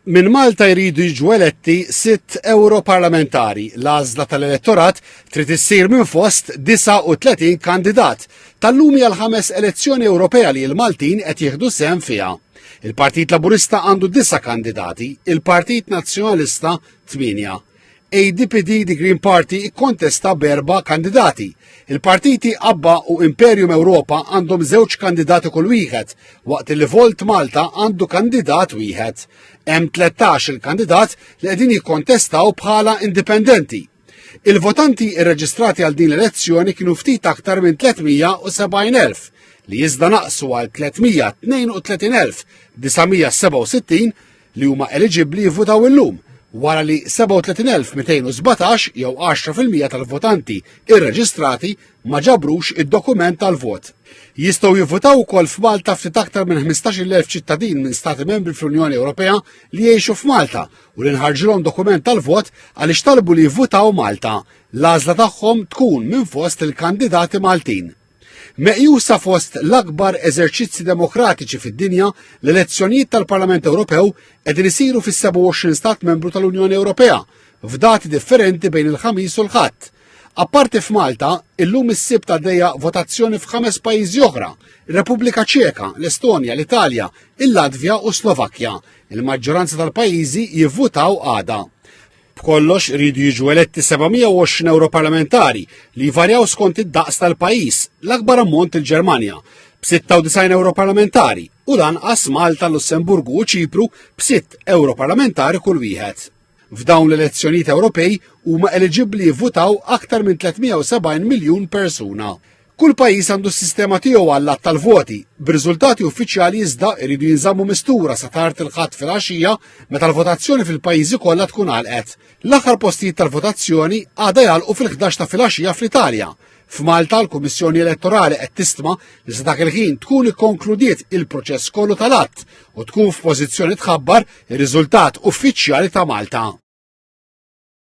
Min Malta jridu jiġu eletti 6 Europarlamentari. L-għażla tal-elettorat trid issir minn fost 39 kandidat. Tal-lum hija l-5 elezzjoni Ewropea li l-Maltin qed jieħdu sehem fiha. Il-Partit Laburista għandu 9 kandidati, il-Partit Nazzjonalista 8. ADPD di Green Party ikkontesta b'4 kandidati. Il-partiti ABBA u Imperium Ewropa għandhom 2 kandidati kull wieħed, waqt li Volt Malta għandu kandidat wieħed. Hemm 13 il-kandidat li qegħdin jikkontestaw bħala indipendenti. Il-votanti irreġistrati għal din l-elezzjoni kienu ftit aktar minn 370,000 li iżda naqsu għal 332,967 li huma eligibbli jivvutaw illum, wara li 37,217 jew 10% tal-votanti irreġistrati ma ġabrux id-dokument tal-vot. Jistgħu jivvutaw ukoll f'Malta ftit aktar minn 15,000 ċittadin minn Stati membri fl-Unjoni Ewropea li jgħixu f'Malta u li nħarġilhom dokument tal-vot għaliex talbu li jivvutaw Malta. L-għażla tagħhom tkun minn fost il-kandidati Maltin. Meqjusa fost l-akbar eżerċizzi demokratiċi fid-dinja, l-elezzjonijiet tal-Parlament Ewropew qegħdin isiru fis-27 stat membru tal-Unjoni Ewropea, f'dati differenti bejn il-ħamis u l-ħadd. Apparti f'Malta, illum is-sibt għaddejja votazzjoni f'5 pajjiżi oħra: ir-Repubblika Ċeka, l-Estonja, l-Italja, il-Latvja u Slovakkja. Il-maġġoranza tal-pajjiżi jivvutaw għada. B'kollox iridu jiġu eletti 720 Europarlamentari li jvarjaw skont id-daqs tal-pajjiż, l-akbar ammont il-Ġermanja b'96 Europarlamentari u lanqas Malta, Lussemburgu u Ċipru b'6 Europarlamentari kull wieħed. F'dawn l-elezzjonijiet Ewropej huma eliġibbli jivvutaw aktar minn 370 miljun persuna. Kull pajjiż għandu s-sistema tiegħu għall-att tal-voti, b'riżultati uffiċjali iżda jridu jinżammu mistura sa tard il-ħadd fil-għaxija meta l-votazzjoni fil-pajjiżi kollha tkun għalqet. L-aħħar postijiet tal-votazzjoni għadha jgħalqu fil-11 ta' filgħaxija fl-Italja. F'Malta l-Kummissjoni Elettorali qed tisma' li sa dak il-ħin tkun ikkonkludiet il-proċess kollu tal-att u tkun f'pożizzjoni tħabbar ir-riżultat uffiċjali ta' Malta.